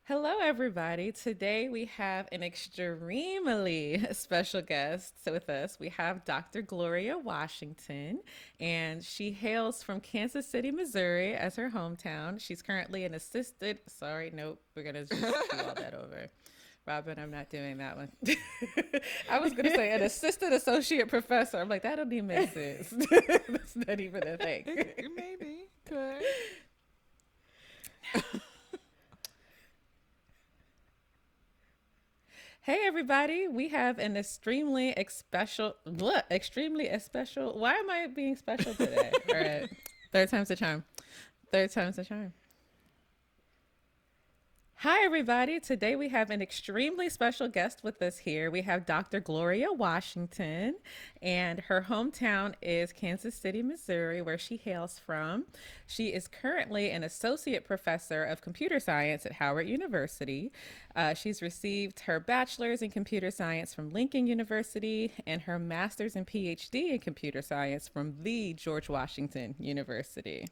Hello, everybody. Today we have an extremely special guest with us. We have Dr. Gloria Washington, and she hails from Kansas City, Missouri as her hometown. She's currently an assisted, sorry, nope, we're going to just do all that over. Robin, I'm not doing that one. I was going to say an assistant associate professor. I'm like, that don't even make sense. That's not even a thing. Maybe could. Hey everybody, we have an extremely special. Why am I being special today? All right, third time's the charm. Third time's the charm. Hi, everybody. Today we have an extremely special guest with us here. We have Dr. Gloria Washington, and her hometown is Kansas City, Missouri, where she hails from. She is currently an associate professor of computer science at Howard University. She's received her bachelor's in computer science from Lincoln University and her master's and PhD in computer science from the George Washington University.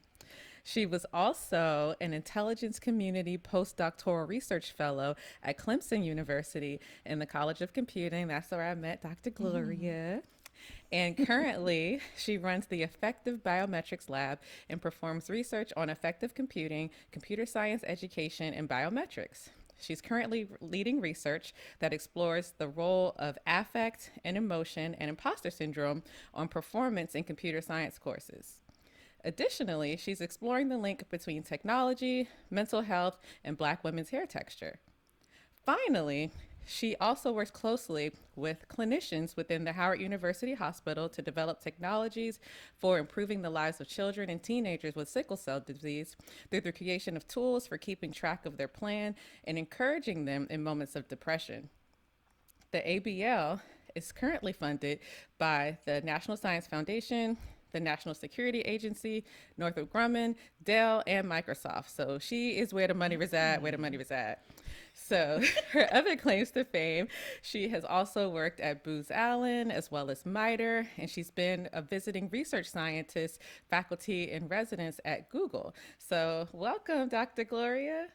She was also an intelligence community postdoctoral research fellow at Clemson University in the College of Computing. That's where I met Dr. Gloria. And currently, she runs the Effective Biometrics Lab and performs research on effective computing, computer science education, and biometrics. She's currently leading research that explores the role of affect and emotion and imposter syndrome on performance in computer science courses. Additionally, she's exploring the link between technology, mental health, and Black women's hair texture. Finally, she also works closely with clinicians within the Howard University Hospital to develop technologies for improving the lives of children and teenagers with sickle cell disease through the creation of tools for keeping track of their plan and encouraging them in moments of depression. The ABL is currently funded by the National Science Foundation, the National Security Agency, Northrop Grumman, Dell, and Microsoft. So she is where the money resides, where the money resides. So her other claims to fame, she has also worked at Booz Allen as well as MITRE, and she's been a visiting research scientist, faculty, and residence at Google. So welcome, Dr. Gloria.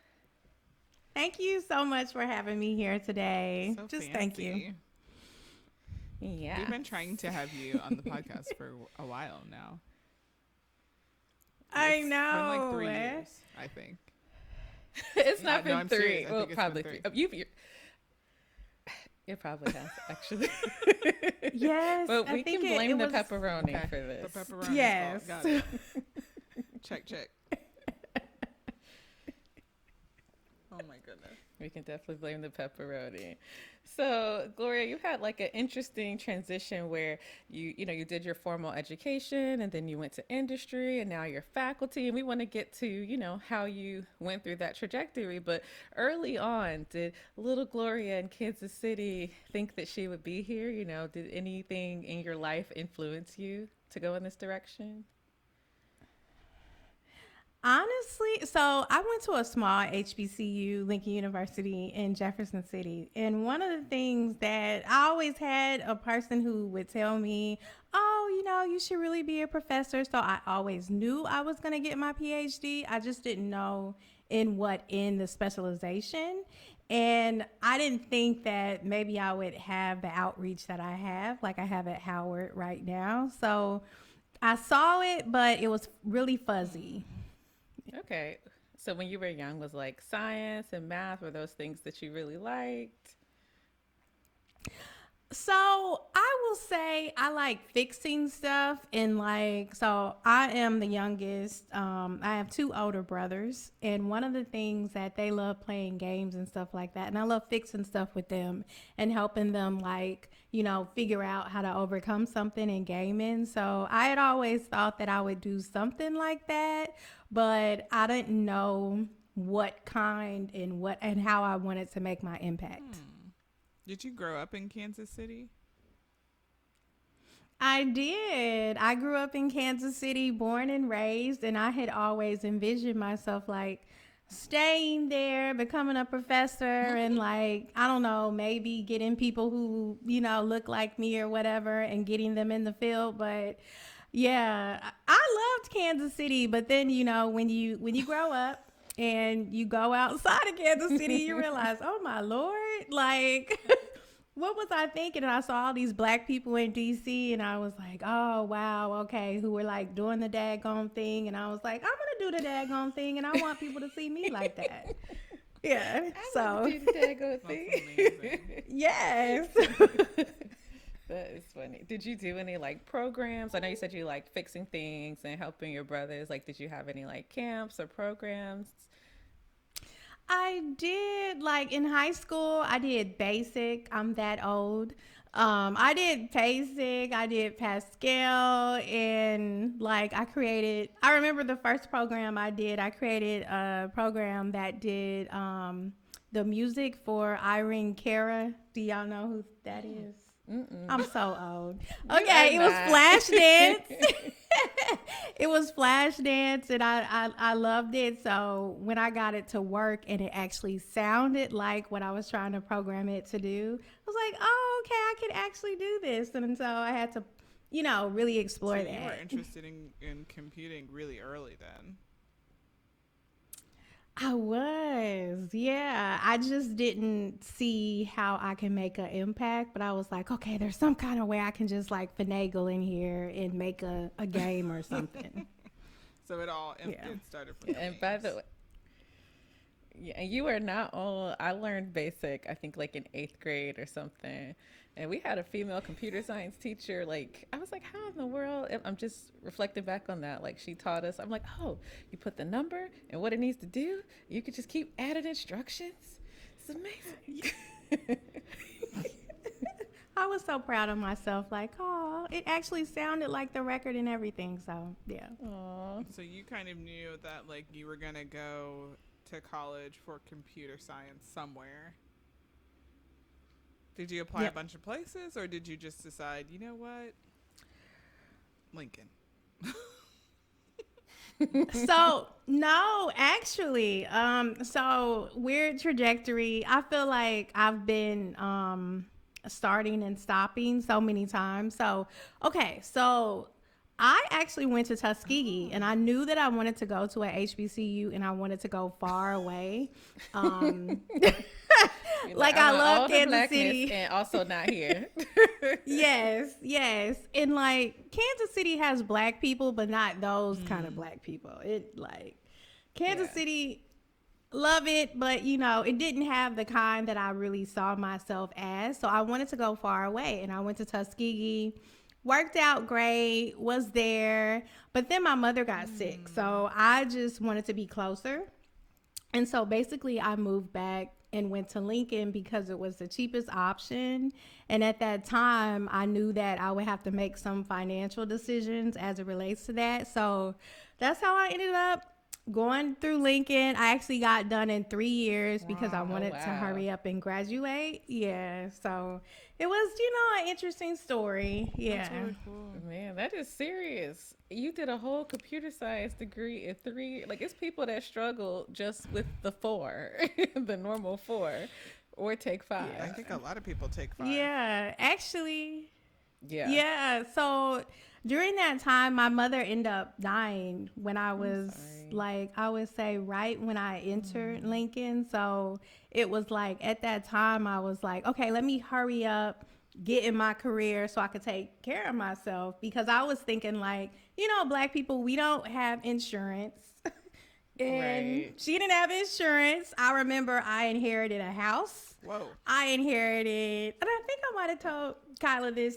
Thank you so much for having me here today. So Just thank you. fancy. Yeah. We've been trying to have you on the podcast for a while now. I It's been know. like 3 years, I think. It's not No, been I'm three. serious. I Well, think it's been probably three. three. It probably has, actually. Yes, But I we think can blame the was. pepperoni Okay. for The this. pepperoni. Yes. Got it. Check. Oh my goodness. We can definitely blame the pepperoni. So, Gloria, you had like an interesting transition where you did your formal education and then you went to industry and now you're faculty. And we want to get to, how you went through that trajectory. But early on, did little Gloria in Kansas City think that she would be here? Did anything in your life influence you to go in this direction? Honestly, so I went to a small HBCU, Lincoln University in Jefferson City. And one of the things that I always had a person who would tell me, oh, you should really be a professor. So I always knew I was going to get my PhD. I just didn't know in the specialization. And I didn't think that maybe I would have the outreach that I have, like I have at Howard right now. So I saw it, but it was really fuzzy. Okay. So when you were young, was like science and math were those things that you really liked? So I will say I like fixing stuff and so I am the youngest. I have two older brothers, and one of the things that they love playing games and stuff like that, and I love fixing stuff with them and helping them figure out how to overcome something in gaming. So I had always thought that I would do something like that, but I didn't know what kind and how I wanted to make my impact. Did you grow up in Kansas City? I did. I grew up in Kansas City, born and raised, and I had always envisioned myself staying there, becoming a professor, and I don't know, maybe getting people who, look like me or whatever and getting them in the field. But yeah, I loved Kansas City. But then, when you grow up, and you go outside of Kansas City, you realize, oh my Lord, like, what was I thinking? And I saw all these black people in DC, and I was like, oh wow, okay, who were like doing the daggone thing. And I was like, I'm gonna do the daggone thing, and I want people to see me like that. Yeah. So do the daggone thing. Yes. That is funny. Did you do any like programs? I know you said you like fixing things and helping your brothers. Like, did you have any like camps or programs? I did, like in high school, I did basic. I'm that old. I did basic, I did Pascal, and like I remember the first program I created a program that did the music for Irene Cara. Do y'all know who that is? Mm-mm. I'm so old. Okay, it was Flashdance. It was Flashdance, and I loved it. So when I got it to work and it actually sounded like what I was trying to program it to do, I was like, oh, okay, I can actually do this. And so I had to, really explore that. You were interested in computing really early then. I was, yeah. I just didn't see how I can make an impact, but I was like, okay, there's some kind of way I can just like finagle in here and make a game or something. So it started from And by the way, yeah, you were not all. I learned basic, I think, like in 8th grade or something. And we had a female computer science teacher. Like, I was like, how in the world? I'm just reflecting back on that. Like, she taught us. I'm like, oh, you put the number and what it needs to do. You could just keep adding instructions. It's amazing. I was so proud of myself. Like, oh, it actually sounded like the record and everything. So, yeah. Aww. So you kind of knew that, like, you were going to go to college for computer science somewhere. Did you apply a bunch of places, or did you just decide, you know what, Lincoln? So no, actually, so weird trajectory. I feel like I've been starting and stopping so many times. So okay, so I actually went to Tuskegee, and I knew that I wanted to go to a HBCU, and I wanted to go far away. Like I love Kansas City, and also not here. yes, and like Kansas City has black people, but not those kind of black people. It like Kansas City, love it, but it didn't have the kind that I really saw myself as. So I wanted to go far away, and I went to Tuskegee. Worked out great, was there, but then my mother got sick, so I just wanted to be closer. And so basically I moved back and went to Lincoln because it was the cheapest option. And at that time, I knew that I would have to make some financial decisions as it relates to that. So that's how I ended up going through Lincoln. I actually got done in 3 years because I wanted to hurry up and graduate. Yeah. So it was, an interesting story. Yeah. That's really cool. Man, that is serious. You did a whole computer science degree in 3. Like, it's people that struggle just with the 4, the normal 4, or take 5. Yeah, I think a lot of people take 5. Yeah. Actually. Yeah. Yeah. So during that time, my mother ended up dying when I was like, I would say right when I entered Lincoln. So it was like at that time, I was like, okay, let me hurry up, get in my career so I could take care of myself, because I was thinking like, black people, we don't have insurance. And she didn't have insurance. I remember I inherited a house. Whoa. I inherited, and I think I might have told Kyla this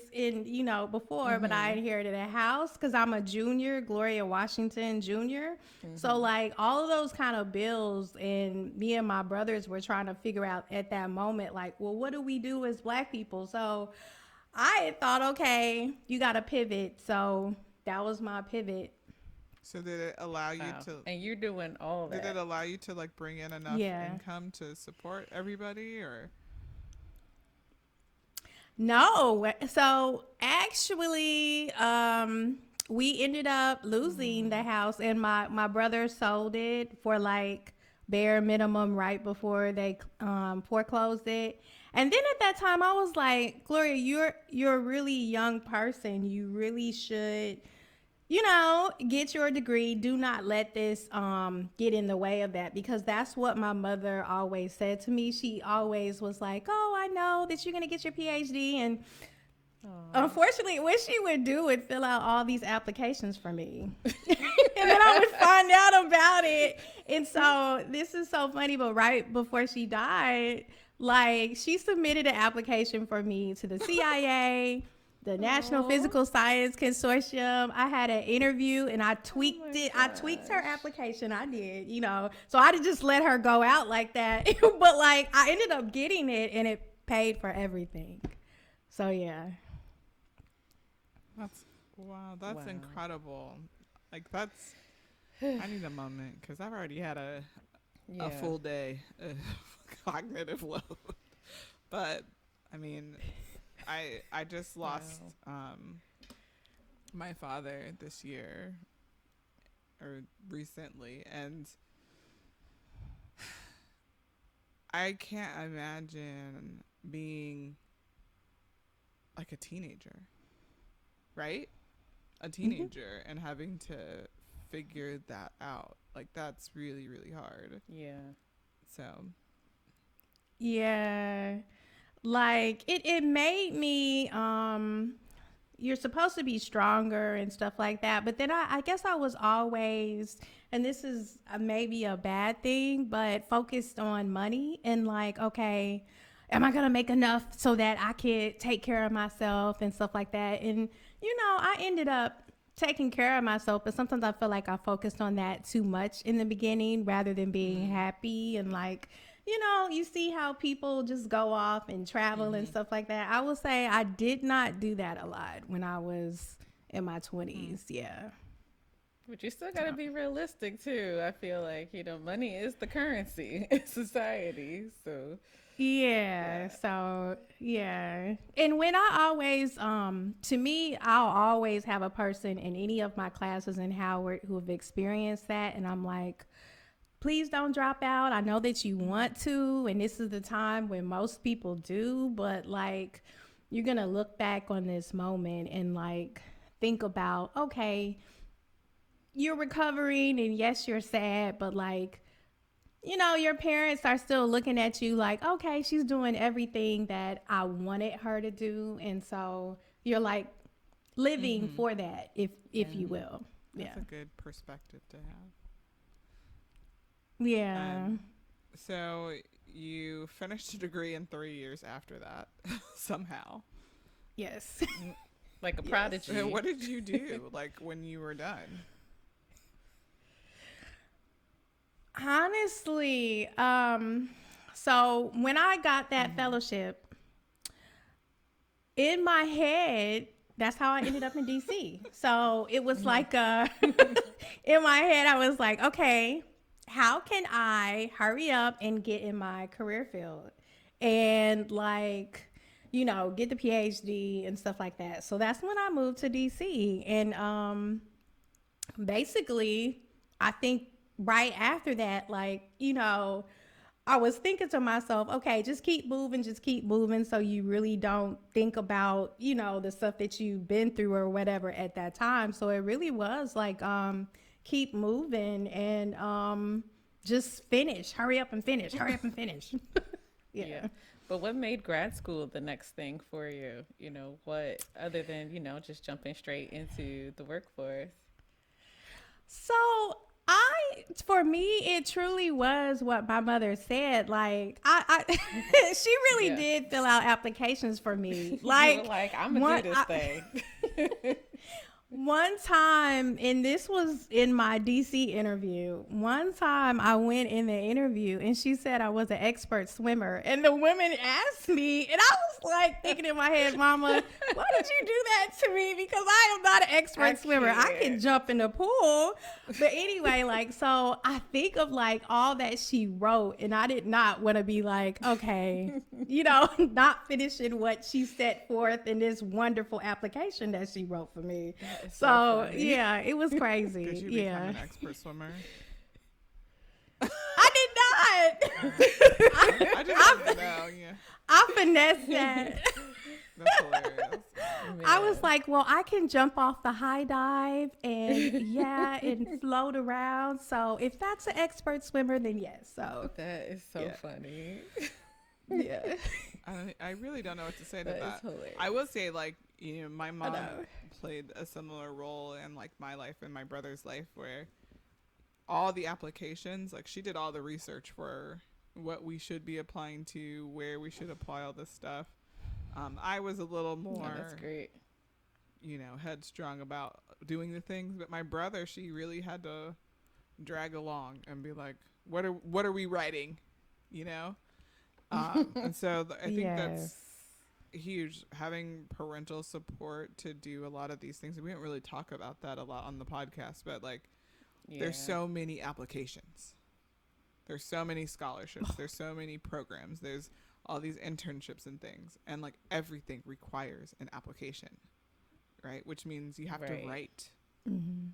before, but I inherited a house because I'm a junior, Gloria Washington Jr. So like all of those kind of bills, and me and my brothers were trying to figure out at that moment, like, well, what do we do as black people? So I had thought, okay, you got to pivot. So that was my pivot. So did it allow you to? And you're doing all that. Did it allow you to like bring in enough income to support everybody, or? No. So actually, we ended up losing the house, and my brother sold it for like bare minimum right before they foreclosed it. And then at that time, I was like, Gloria, you're a really young person. You really should get your degree. Do not let this get in the way of that, because that's what my mother always said to me. She always was like, "Oh, I know that you're gonna get your PhD," and unfortunately, what she would do would fill out all these applications for me, and then I would find out about it. And so this is so funny. But right before she died, like, she submitted an application for me to the CIA, the National Physical Science Consortium. I had an interview and I tweaked it. I tweaked her application. I did, So I did just let her go out like that. But like, I ended up getting it and it paid for everything. So yeah. That's incredible. Like, that's, I need a moment because I've already had a full day of cognitive load. But I mean, I just lost my father this year, or recently, and I can't imagine being like a teenager, right? A teenager and having to figure that out. Like, that's really, really hard. Yeah. So. Yeah. Like, it made me, you're supposed to be stronger and stuff like that. But then I guess I was always, and this is maybe a bad thing, but focused on money and like, okay, am I going to make enough so that I could take care of myself and stuff like that? And, I ended up taking care of myself, but sometimes I feel like I focused on that too much in the beginning rather than being happy. And like, you see how people just go off and travel and stuff like that. I will say I did not do that a lot when I was in my 20s. Yeah. But you still got to be realistic too. I feel like, money is the currency in society. So So yeah. And when I always, to me, I'll always have a person in any of my classes in Howard who have experienced that. And I'm like, please don't drop out. I know that you want to, and this is the time when most people do, but like, you're going to look back on this moment and like, think about, okay, you're recovering and yes, you're sad, but like, your parents are still looking at you like, okay, she's doing everything that I wanted her to do. And so you're like living for that, if you will. That's a good perspective to have. Yeah. So you finished a degree in 3 years after that, somehow. Yes. Like a prodigy. So what did you do, like, when you were done? Honestly, so when I got that fellowship, in my head, that's how I ended up in DC. So it was like in my head, I was like, okay, how can I hurry up and get in my career field and like, get the PhD and stuff like that. So that's when I moved to DC. And basically, I think right after that, like, I was thinking to myself, okay, just keep moving. So you really don't think about, the stuff that you've been through or whatever at that time. So it really was like, keep moving and just finish. Hurry up and finish. Yeah. But what made grad school the next thing for you? What, other than, just jumping straight into the workforce? So for me, it truly was what my mother said. Like, I she really did fill out applications for me. Like, you were like, I'm gonna do this thing. One time, and this was in my DC interview, one time I went in the interview and she said I was an expert swimmer. And the women asked me, and I was like thinking in my head, Mama, why did you do that to me? Because I am not an expert swimmer. I can jump in the pool. But anyway, like, so I think of like all that she wrote, and I did not want to be like, okay, not finishing what she set forth in this wonderful application that she wrote for me. So yeah, it was crazy. Did you become an expert swimmer? I did not. I just want to know. Yeah. I finessed that. That's hilarious. I was like, well, I can jump off the high dive and and float around. So if that's an expert swimmer, then yes. So that is so funny. Yeah. I really don't know what to say to That that. is hilarious. I will say, like, you know, my mom played a similar role in, like, my life and my brother's life, where all the applications, like, she did all the research for what we should be applying to, where we should apply all this stuff. I was a little more, that's great, you know, headstrong about doing the things, but my brother, she really had to drag along and be like, what are we writing, you know? And so I think that's huge, having parental support to do a lot of these things. We don't really talk about that a lot on the podcast, but like, there's so many applications. There's so many scholarships. There's so many programs. There's all these internships and things. And like everything requires an application, right? Which means you have to write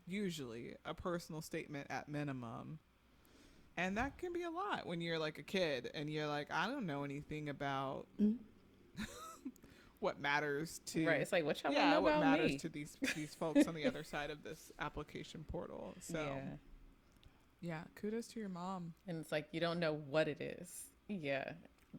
usually a personal statement at minimum. And that can be a lot when you're like a kid and you're like, I don't know anything about what matters to It's like, what y'all want to know what about matters me? to these folks on the other side of this application portal. So yeah, kudos to your mom. And it's like, you don't know what it is.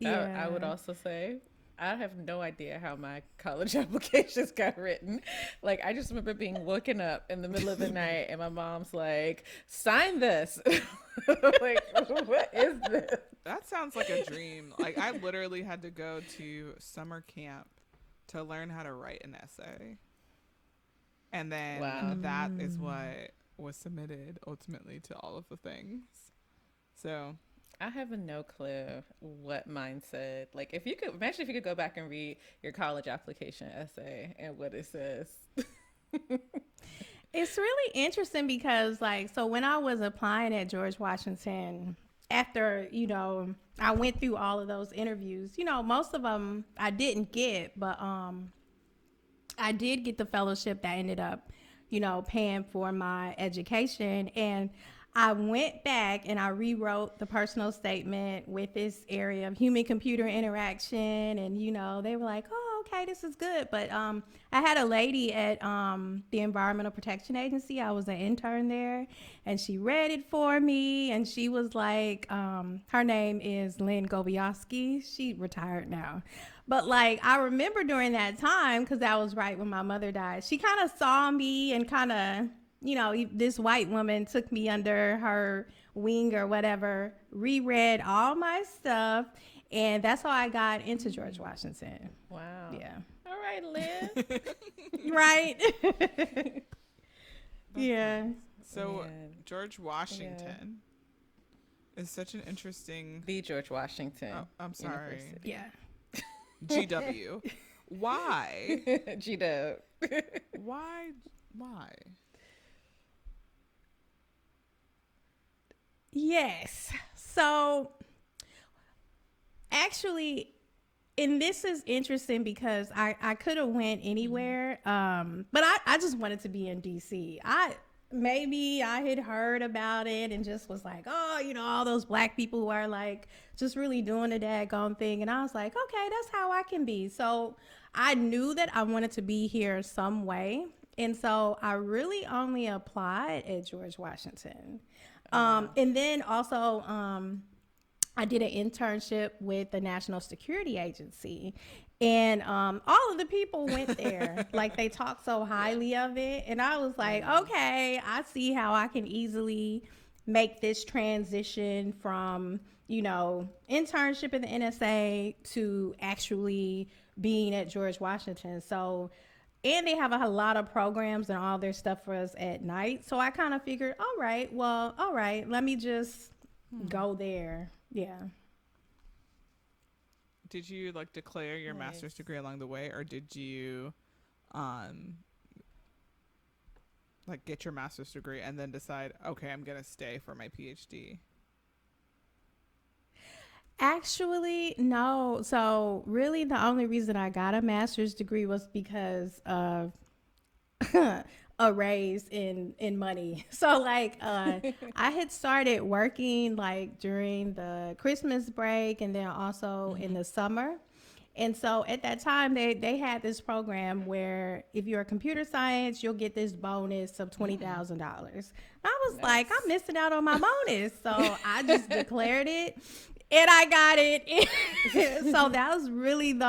I would also say, I have no idea how my college applications got written. Like, I just remember being woken up in the middle of the night and my mom's like, sign this. Like, what is this? That sounds like a dream. Like, I literally had to go to summer camp to learn how to write an essay. And then that is what was submitted ultimately to all of the things. So I have no clue what mine said. Like, if you could go back and read your college application essay and what it says. It's really interesting because, like, so when I was applying at George Washington, after, you know, I went through all of those interviews, you know, most of them I didn't get, but I did get the fellowship that ended up, you know, paying for my education. And I went back and I rewrote the personal statement with this area of human computer interaction. And, you know, they were like, oh, okay, this is good. But I had a lady at the Environmental Protection Agency. I was an intern there, and she read it for me. And she was like, her name is Lynn Gobiowski. She retired now. But like, I remember during that time, because that was right when my mother died, she kind of saw me and kind of, you know, this white woman took me under her wing or whatever, reread all my stuff. And that's how I got into George Washington. Wow. Yeah. All right, Lynn. Right. Yeah. So George Washington is such an interesting. The George Washington. Oh, I'm sorry. University. Yeah. GW. Why? GW. Why? Yes. So actually, and this is interesting because I could have went anywhere, but I just wanted to be in DC. Maybe I had heard about it and just was like, oh, you know, all those black people who are like just really doing the daggone thing. And I was like, okay, that's how I can be. So I knew that I wanted to be here some way. And so I really only applied at George Washington. And then also, I did an internship with the National Security Agency, and all of the people went there. Like, they talked so highly of it, and I was like, okay, I see how I can easily make this transition from, you know, internship at the NSA to actually being at George Washington. So, and they have a lot of programs and all their stuff for us at night. So I kind of figured, all right, let me just go there. Yeah. Did you like declare your master's degree along the way, or did you like get your master's degree and then decide, okay, I'm going to stay for my PhD? Actually, no. So really the only reason I got a master's degree was because of a raise in money. So like I had started working like during the Christmas break and then also in the summer. And so at that time, they had this program where if you're a computer science, you'll get this bonus of $20,000. I was like, I'm Nice. missing out on my bonus. So I just declared it and I got it. So that was really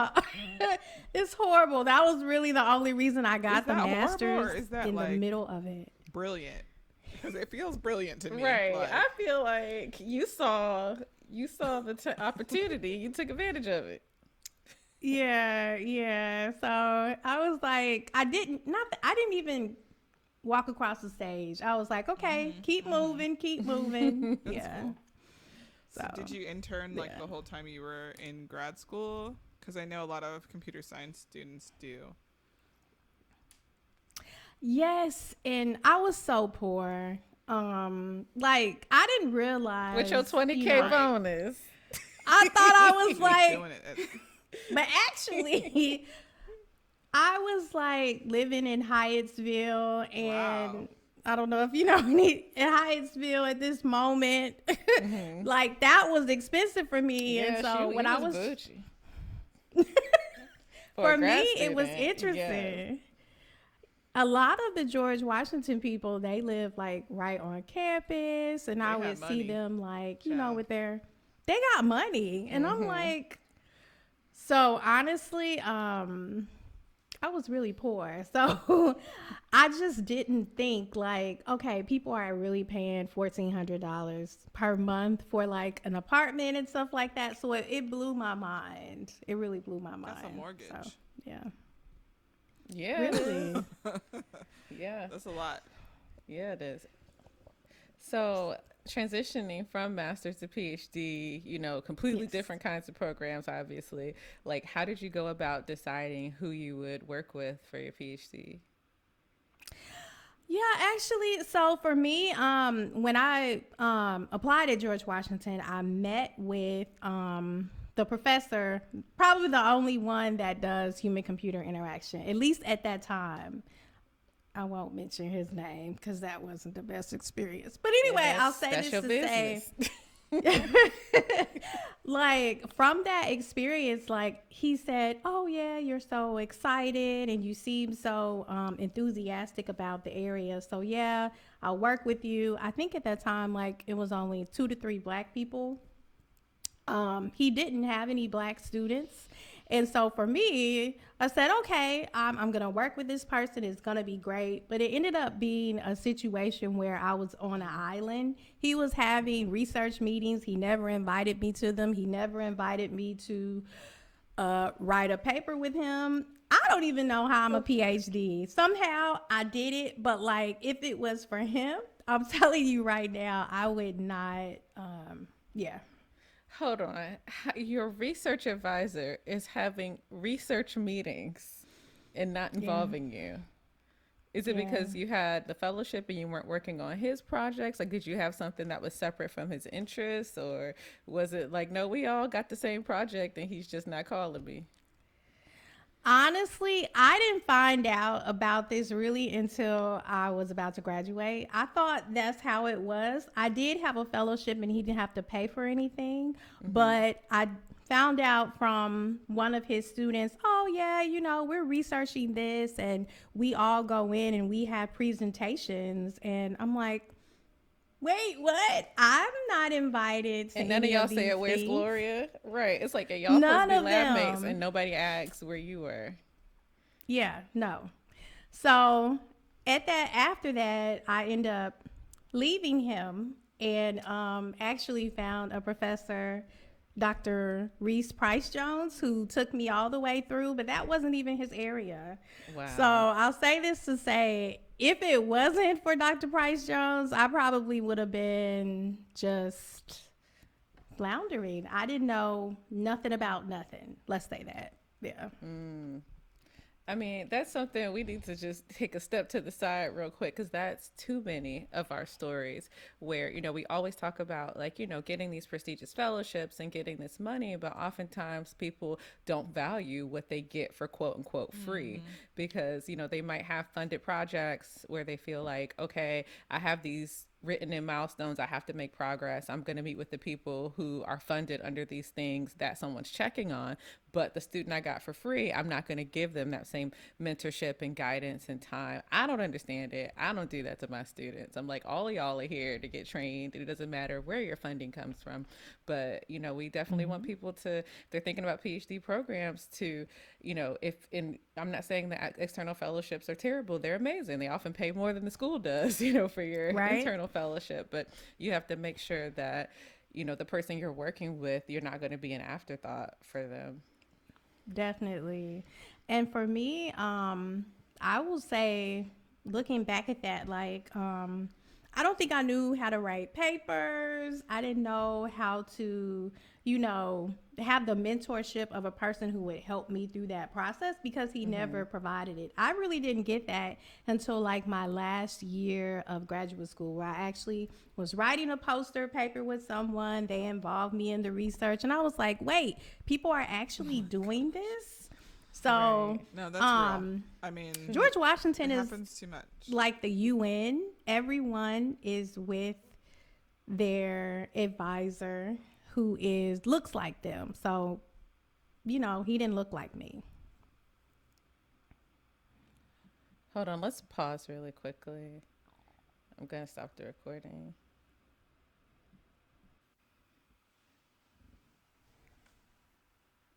it's horrible. That was really the only reason I got the master's is that in like the middle of it. brilliant? Because it feels brilliant to me. Right. Like, I feel like you saw the opportunity. You took advantage of it. Yeah. So I was like, I didn't even walk across the stage. I was like, okay, keep moving. Yeah. Cool. So did you intern like the whole time you were in grad school? Because I know a lot of computer science students do. Yes, and I was so poor. Like I didn't realize With your 20K bonus. I thought I was Doing like, it. but actually, I was like living in Hyattsville, and Wow. I don't know if you know any in Hyattsville at this moment. Like that was expensive for me, and so when I was bougie. for me, it was interesting. Yes. A lot of the George Washington people, they live like right on campus, and I would see them like, you know, with they got money, and I'm like, so honestly, I was really poor, so I just didn't think like, okay, people are really paying $1,400 per month for like an apartment and stuff like that. So it blew my mind. It really blew my mind. That's a mortgage. So, yeah. Yeah. Really? Yeah. That's a lot. Yeah, it is. So transitioning from master's to PhD, you know, completely different kinds of programs, obviously. Like, how did you go about deciding who you would work with for your PhD? Yeah, actually, so for me, when I applied at George Washington, I met with the professor, probably the only one that does human computer interaction, at least at that time. I won't mention his name because that wasn't the best experience. But anyway, I'll say this to say, like from that experience, like he said, oh yeah, you're so excited and you seem so enthusiastic about the area. So yeah, I'll work with you. I think at that time, like it was only 2 to 3 Black people. He didn't have any Black students. And so for me, I said, okay, I'm going to work with this person. It's going to be great. But it ended up being a situation where I was on an island. He was having research meetings. He never invited me to them. He never invited me to write a paper with him. I don't even know how I'm a PhD. Somehow I did it. But like, if it was for him, I'm telling you right now, I would not, yeah. Hold on. Your research advisor is having research meetings and not involving you. Is it because you had the fellowship and you weren't working on his projects? Like, did you have something that was separate from his interests? Or was it like, no, we all got the same project and he's just not calling me? Honestly, I didn't find out about this really until I was about to graduate. I thought that's how it was. I did have a fellowship and he didn't have to pay for anything, but I found out from one of his students, oh yeah, you know, we're researching this and we all go in and we have presentations. And I'm like, wait, what? I'm not invited to and none of any y'all of said, these where's things. Gloria? Right. It's like, y'all None supposed to be of lab mates them. and nobody asks where you were. Yeah, no. So after that, I end up leaving him and actually found a professor, Dr. Reese Price Jones, who took me all the way through, but that wasn't even his area. Wow. So I'll say this to say, if it wasn't for Dr. Price Jones, I probably would have been just floundering. I didn't know nothing about nothing. Let's say that. Yeah. I mean, that's something we need to just take a step to the side real quick, because that's too many of our stories where, you know, we always talk about like, you know, getting these prestigious fellowships and getting this money, but oftentimes people don't value what they get for quote unquote free because, you know, they might have funded projects where they feel like, okay, I have these written in milestones. I have to make progress. I'm going to meet with the people who are funded under these things that someone's checking on. But the student I got for free, I'm not going to give them that same mentorship and guidance and time. I don't understand it. I don't do that to my students. I'm like, all of y'all are here to get trained. It doesn't matter where your funding comes from. But, we definitely want people to, if they're thinking about PhD programs, to, I'm not saying that external fellowships are terrible. They're amazing. They often pay more than the school does, for your internal fellowship. But you have to make sure that, the person you're working with, you're not going to be an afterthought for them. Definitely. And for me, I will say, looking back at that, like, I don't think I knew how to write papers. I didn't know how to, have the mentorship of a person who would help me through that process, because he never provided it. I really didn't get that until like my last year of graduate school, where I actually was writing a poster paper with someone. They involved me in the research, and I was like, wait, people are actually doing this? So, right. No, that's real. I mean, George Washington is happens too much. Like the UN. Everyone is with their advisor who looks like them. So, he didn't look like me. Hold on, let's pause really quickly. I'm gonna stop the recording.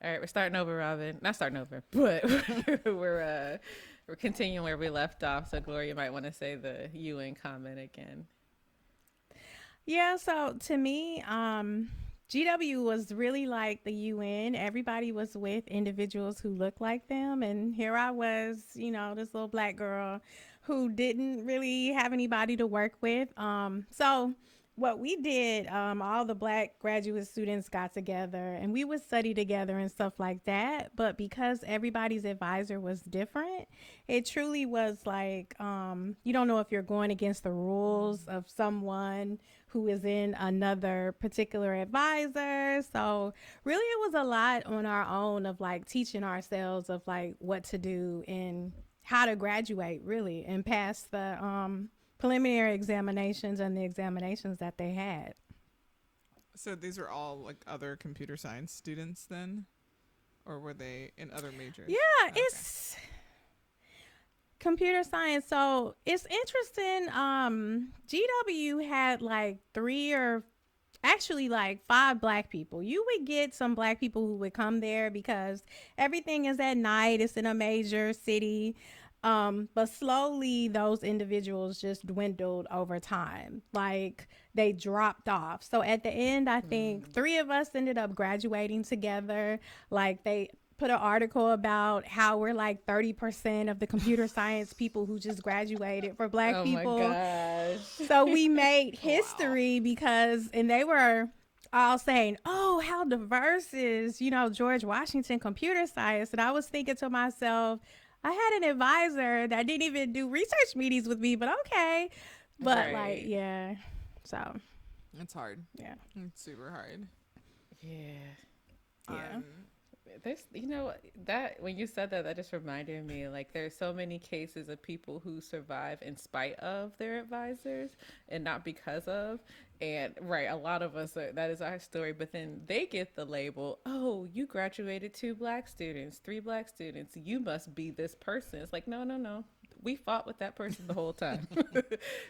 All right, we're starting over, Robin. Not starting over, but we're continuing where we left off. So Gloria might want to say the UN comment again. Yeah, so to me, GW was really like the UN. Everybody was with individuals who looked like them, and here I was, this little black girl who didn't really have anybody to work with. So what we did, all the black graduate students got together and we would study together and stuff like that. But because everybody's advisor was different, it truly was like, you don't know if you're going against the rules of someone who is in another particular advisor. So really it was a lot on our own of like teaching ourselves of like what to do and how to graduate really and pass the preliminary examinations and the examinations that they had. So these were all like other computer science students then? Or were they in other majors? Yeah, okay. It's computer science. So it's interesting. GW had like 5 black people. You would get some black people who would come there because everything is at night. It's in a major city. But slowly those individuals just dwindled over time. Like they dropped off. So at the end, I think 3 of us ended up graduating together. Like they put an article about how we're like 30% of the computer science people who just graduated for black people. Oh my gosh. So we made history because, and they were all saying, oh, how diverse is, George Washington computer science. And I was thinking to myself, I had an advisor that didn't even do research meetings with me, but okay. But like, yeah. So. It's hard. Yeah. It's super hard. Yeah. There's, that when you said that just reminded me, like, there's so many cases of people who survive in spite of their advisors and not because of. And a lot of us that is our story, but then they get the label, oh, you graduated 2 black students, 3 black students, you must be this person. It's like, no, we fought with that person the whole time.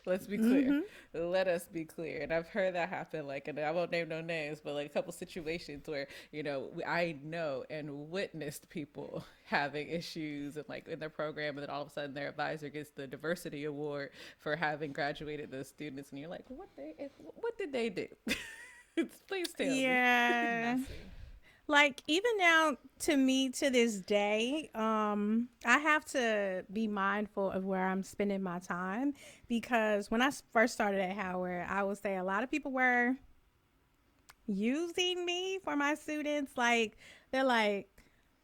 Let's be clear. Let us be clear. And I've heard that happen, like, and I won't name no names, but like a couple situations where, I know and witnessed people having issues and like in their program, and then all of a sudden their advisor gets the diversity award for having graduated those students. And you're like, what did they do? Please tell me. Yeah. Like even now, to me, to this day, I have to be mindful of where I'm spending my time, because when I first started at Howard, I would say a lot of people were using me for my students. Like they're like,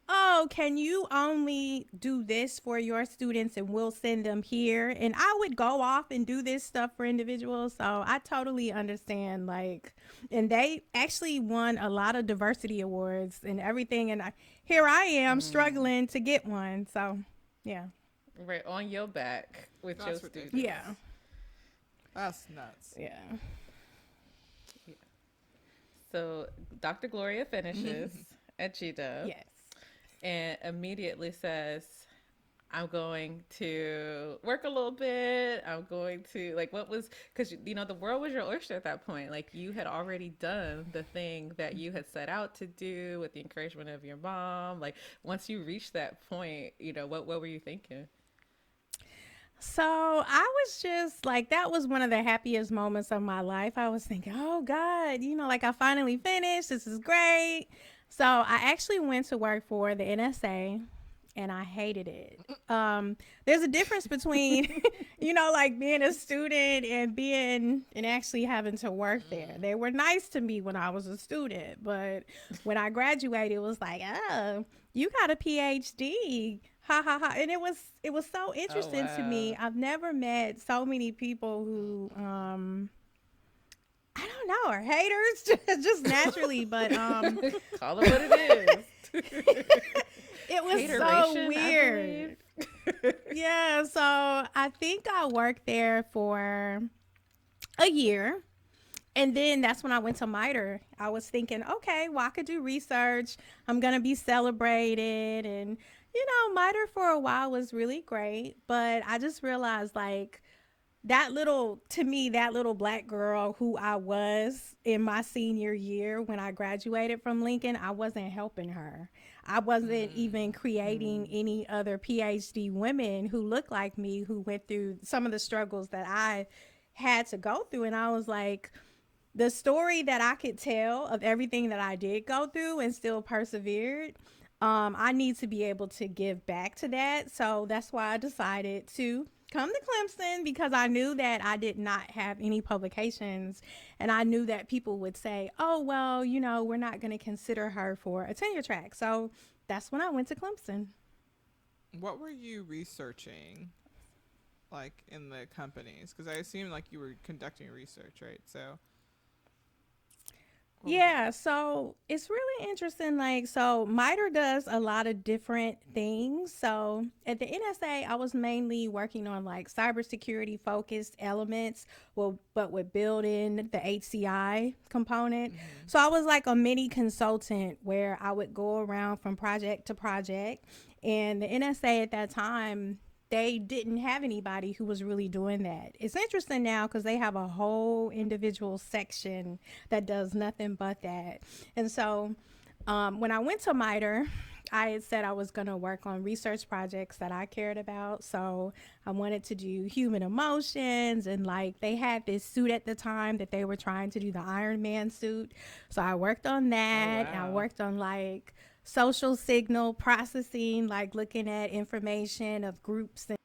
oh, can you only do this for your students and we'll send them here? And I would go off and do this stuff for individuals. So I totally understand, like, and they actually won a lot of diversity awards and everything. And here I am struggling to get one. So, yeah. Right on your back with That's your ridiculous. students. Yeah. That's nuts. Yeah. So Dr. Gloria finishes at GW Yes. and immediately says, I'm going to work a little bit. I'm going to, like, what was, because, the world was your oyster at that point. Like, you had already done the thing that you had set out to do with the encouragement of your mom. Like, once you reached that point, what were you thinking? So I was just like, that was one of the happiest moments of my life. I was thinking, oh God, like I finally finished. This is great. So I actually went to work for the NSA and I hated it. There's a difference between, like being a student and actually having to work there. They were nice to me when I was a student, but when I graduated, it was like, oh, you got a PhD. Ha ha ha. And it was so Oh, interesting to wow. me. I've never met so many people who I don't know, are haters just naturally, but Call it what it is. it was so Hateration, weird. Yeah, so I think I worked there for a year. And then that's when I went to MITRE. I was thinking, okay, well, I could do research. I'm going to be celebrated. And, MITRE for a while was really great. But I just realized, like, that little black girl who I was in my senior year when I graduated from Lincoln, I wasn't helping her. I wasn't even creating any other PhD women who looked like me, who went through some of the struggles that I had to go through. And I was like, the story that I could tell of everything that I did go through and still persevered, I need to be able to give back to that. So that's why I decided to come to Clemson, because I knew that I did not have any publications, and I knew that people would say, oh, well, we're not going to consider her for a tenure track. So that's when I went to Clemson. What were you researching, like, in the companies? Because I assume, like, you were conducting research, right? So Yeah, so it's really interesting. Like, so MITRE does a lot of different things. So at the NSA, I was mainly working on like cybersecurity focused elements, well, but with building the HCI component. So I was like a mini consultant where I would go around from project to project. And the NSA at that time, they didn't have anybody who was really doing that. It's interesting now because they have a whole individual section that does nothing but that. And so when I went to MITRE, I had said I was going to work on research projects that I cared about. So I wanted to do human emotions, and like they had this suit at the time that they were trying to do, the Iron Man suit. So I worked on Oh, that. I wow. worked on like social signal processing, like looking at information of groups and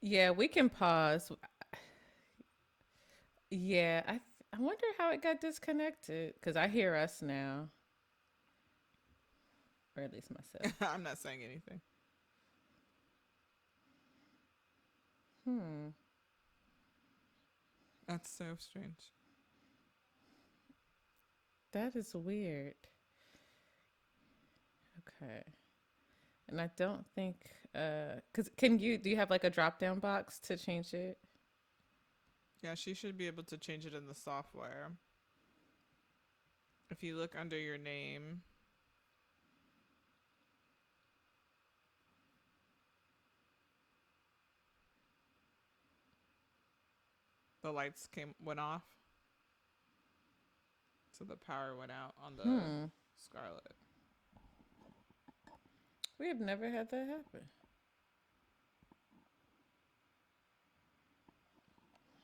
Yeah, we can pause. Yeah, I wonder how it got disconnected because I hear us now, or at least myself. I'm not saying anything. Hmm, That's so strange. that is weird. Okay, and I don't think cause do you have like a drop down box to change it? Yeah, she should be able to change it in the software. If you look under your name, the lights went off, so the power went out on the Hmm, Scarlet. we have never had that happen.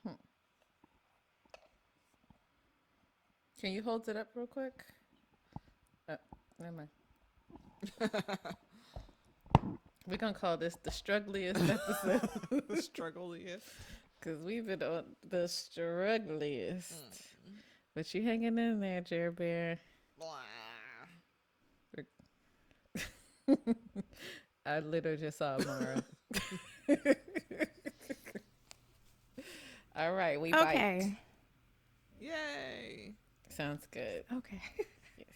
Hmm. Can you hold it up real quick? Oh, never mind. We're gonna call this the struggliest episode The struggle is. because we've been on the struggliest. But you hanging in there, Jer Bear. I literally just saw Mara. All right, we bite. okay. Yay! Sounds good. Okay. Yes.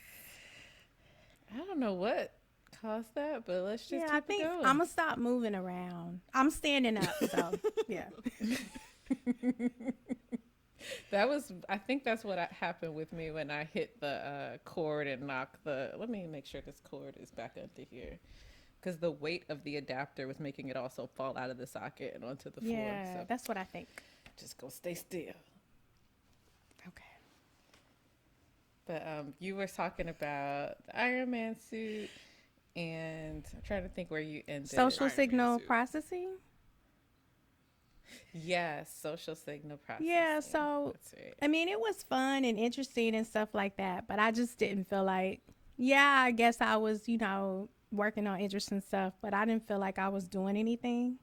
I don't know what caused that, but let's just Yeah, I keep it think going. I'm gonna stop moving around. I'm standing up, so yeah. I think that's what happened with me when I hit the cord and knocked let me make sure this cord is back under here. Because the weight of the adapter was making it also fall out of the socket and onto the floor. Yeah, So that's what I think. just go stay still. Okay. But you were talking about the Iron Man suit, and I'm trying to think where you ended. Social Iron Man signal suit. processing. Yes, social signal processing. Yeah, so That's right. I mean, it was fun and interesting and stuff like that, but I just didn't feel like, yeah, I guess I was, working on interesting stuff, but I didn't feel like I was doing anything.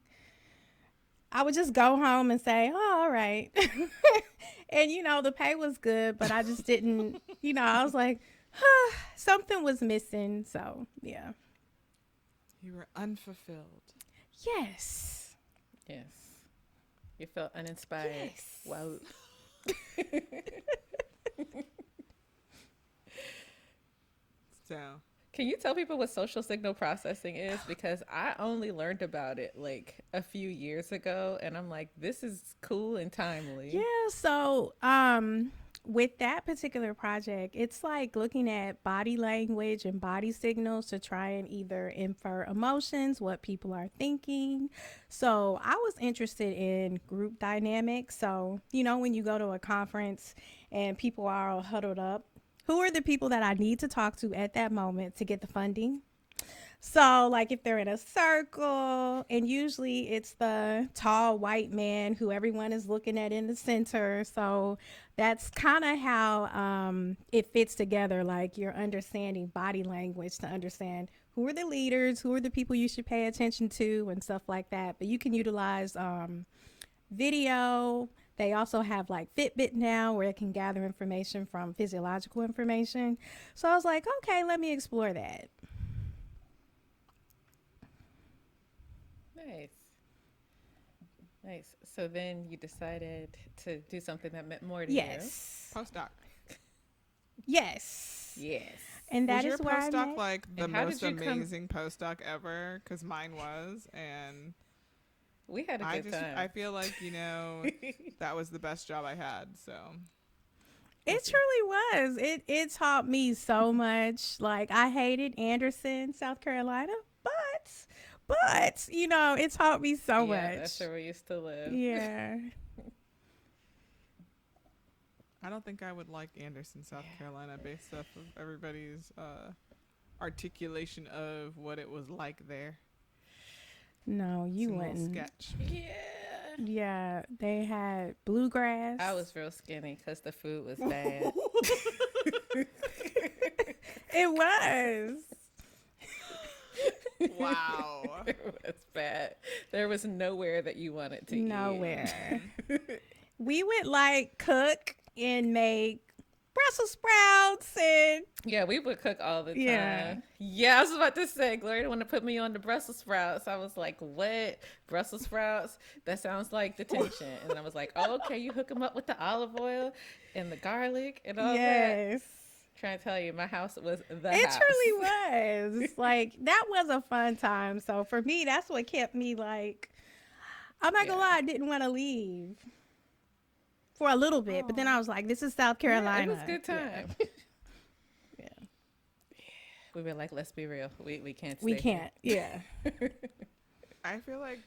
I would just go home and say, oh, all right. And, the pay was good, but I just didn't, I was like, something was missing. So, yeah. You were unfulfilled. Yes. Yes. You felt uninspired. Yes. Wow. So Can you tell people what social signal processing is? Because I only learned about it like a few years ago, and I'm like, this is cool and timely. Yeah, so with that particular project, it's like looking at body language and body signals to try and either infer emotions, what people are thinking. So I was interested in group dynamics. So, when you go to a conference and people are all huddled up, who are the people that I need to talk to at that moment to get the funding? So, like, if they're in a circle, and usually it's the tall white man who everyone is looking at in the center. So, that's kind of how it fits together. Like, you're understanding body language to understand who are the leaders, who are the people you should pay attention to, and stuff like that. But you can utilize video. They also have like Fitbit now where it can gather information from physiological information. So, I was like, okay, let me explore that. Nice. Nice. So then you decided to do something that meant more to Yes. postdoc. Yes. you. Yes. And that Was is your where I postdoc met. like the And how did most you come- amazing postdoc ever? Because mine was, and We had a good time. I feel like that was the best job I had. So It truly was. It taught me so much. Like, I hated Anderson, South Carolina, but it taught me so yeah, much. that's where we used to live. Yeah. I don't think I would like Anderson, South Carolina, based off of everybody's articulation of what it was like there. No, you It's a little wouldn't. sketch. Yeah. Yeah, they had bluegrass. I was real skinny because the food was bad. It was. Wow. It was bad. There was nowhere that you wanted to eat. Nowhere. We would like cook and make Brussels sprouts and Yeah, we would cook all the time. Yeah. Yeah, I was about to say, Gloria want to put me on the Brussels sprouts. I was like, what? Brussels sprouts? That sounds like detention. And I was like, oh, okay, you hook them up with the olive oil and the garlic and all that. yes. Trying to tell you, my house was the It house. truly was. Like, that was a fun time. So for me, that's what kept me like, I'm not gonna Yeah. lie, I didn't want to leave for a little bit, but then I was like, this is South Carolina. Yeah, it was a good time. Yeah. We were like, let's be real. We can't stay We here. can't. Yeah. I feel like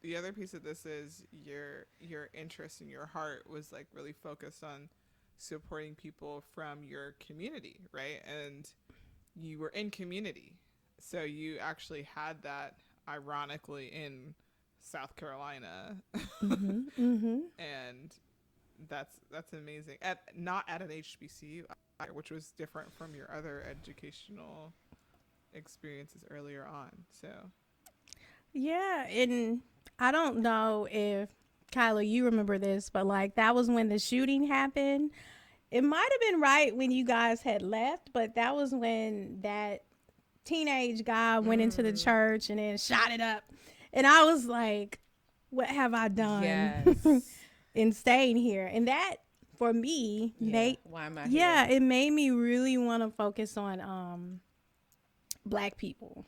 the other piece of this is your interest and your heart was like really focused on supporting people from your community, right? And you were in community, so you actually had that ironically in South Carolina. And that's amazing. Not at an HBCU, which was different from your other educational experiences earlier on. So Yeah, and I don't know if Kyla, you remember this, but like that was when the shooting happened. It might have been right when you guys had left, but that was when that teenage guy went into the church and then shot it up. And I was like, what have I done Yes. in staying here? And that for me, why am I here? it made me really want to focus on Black people.